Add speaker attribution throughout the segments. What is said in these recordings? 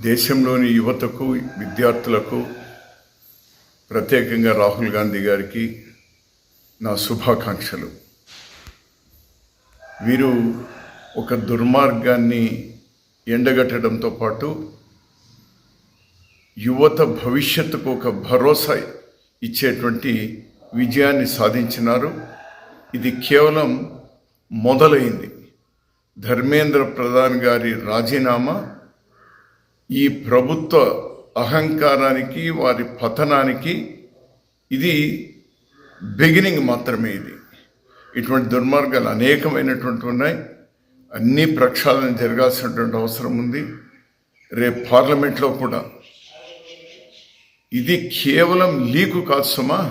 Speaker 1: దేశంలోని యువతకు విద్యార్థులకు ప్రత్యేకంగా రాహుల్ గాంధీ గారికి నా శుభాకాంక్షలు. వీరు ఒక దుర్మార్గాన్ని ఎండగట్టడంతో పాటు యువత భవిష్యత్తుకు ఒక భరోసా ఇచ్చేటువంటి విజయాన్ని సాధించినారు. ఇది కేవలం మొదలైంది. ధర్మేంద్ర ప్రధాన్ గారి రాజీనామా ఈ ప్రభుత్వ అహంకారానికి, వారి పతనానికి ఇది బిగినింగ్ మాత్రమే. ఇటువంటి దుర్మార్గాలు అనేకమైనటువంటి ఉన్నాయి. అన్ని ప్రక్షాళన జరగాల్సినటువంటి అవసరం ఉంది. రేపు పార్లమెంట్లో కూడా ఇది కేవలం లీకు కాదు సుమా.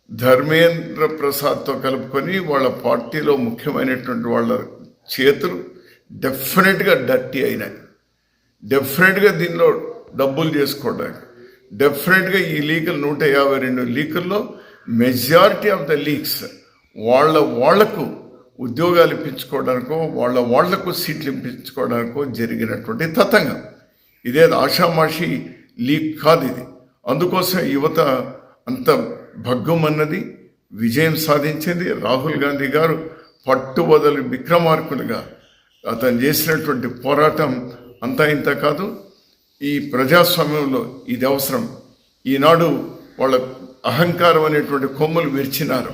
Speaker 1: ధర్మేంద్ర ప్రసాద్తో కలుపుకొని వాళ్ళ పార్టీలో ముఖ్యమైనటువంటి వాళ్ళ చేతులు డెఫినెట్గా డర్టీ అయినాయి. డెఫినెట్గా దీనిలో డబ్బులు చేసుకోవడానికి డెఫినెట్గా ఈ లీకులు 152 లీకుల్లో మెజారిటీ ఆఫ్ ద లీక్స్ వాళ్లకు ఉద్యోగాలు ఇప్పించుకోవడానికో వాళ్లకు సీట్లు ఇప్పించుకోవడానికో జరిగినటువంటి తతంగం. ఇదేదో ఆషామాషి లీక్ కాదు ఇది. అందుకోసం యువత అంత భగ్గమన్నది విజయం సాధించింది. రాహుల్ గాంధీ గారు పట్టుబదలు విక్రమార్కులుగా అతను చేసినటువంటి పోరాటం అంతా ఇంత కాదు. ఈ ప్రజాస్వామ్యంలో ఇది అవసరం. ఈనాడు వాళ్ళ అహంకారం అనేటువంటి కొమ్ములు విరిచినారు.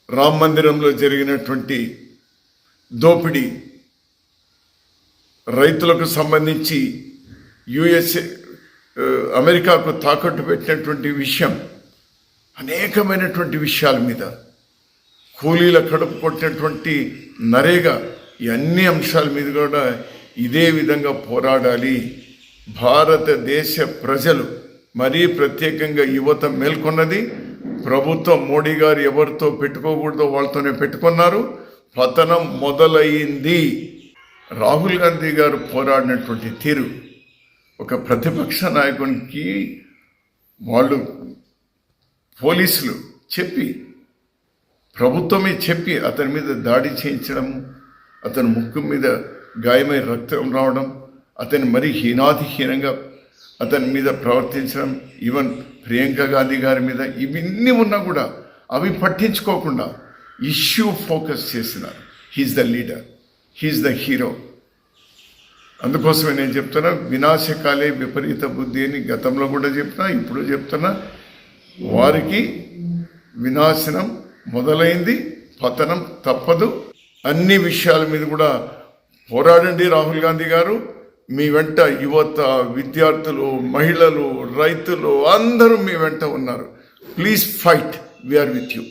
Speaker 1: రామ మందిరంలో జరిగినటువంటి దోపిడీ, రైతులకు సంబంధించి అమెరికాకు తాకట్టు పెట్టినటువంటి విషయం, అనేకమైనటువంటి విషయాల మీద, కూలీల కడుపు కొట్టినటువంటి నరేగా, ఈ అన్ని అంశాల మీద కూడా ఇదే విధంగా పోరాడాలి. భారతదేశ ప్రజలు, మరీ ప్రత్యేకంగా యువత మేల్కొన్నది. ప్రభుత్వం మోడీ గారు ఎవరితో పెట్టుకోకూడదో వాళ్ళతోనే పెట్టుకున్నారు. పతనం మొదలయ్యింది. రాహుల్ గాంధీ గారు పోరాడినటువంటి తీరు, ఒక ప్రతిపక్ష నాయకునికి వాళ్ళు పోలీసులు చెప్పి, ప్రభుత్వమే చెప్పి అతని మీద దాడి చేయించడం, అతని ముక్కు మీద గాయమై రక్తం రావడం, అతని మరీ హీనాతిహీనంగా అతని మీద ప్రవర్తించడం, ఈవెన్ ప్రియాంక గాంధీ గారి మీద, ఇవన్నీ ఉన్నా కూడా అవి పట్టించుకోకుండా ఇష్యూ ఫోకస్ చేసినారు. He's the leader, he's the hero. అందుకోసమే నేను చెప్తున్నా, వినాశకాలే విపరీత బుద్ధి అని గతంలో కూడా చెప్తున్నా, ఇప్పుడు చెప్తున్నా. వారికి వినాశనం మొదలైంది, పతనం తప్పదు. అన్ని విషయాల మీద కూడా పోరాడండి రాహుల్ గాంధీ గారు. మీ వెంట యువత, విద్యార్థులు, మహిళలు, రైతులు అందరూ మీ వెంట ఉన్నారు. Please fight, we're with you.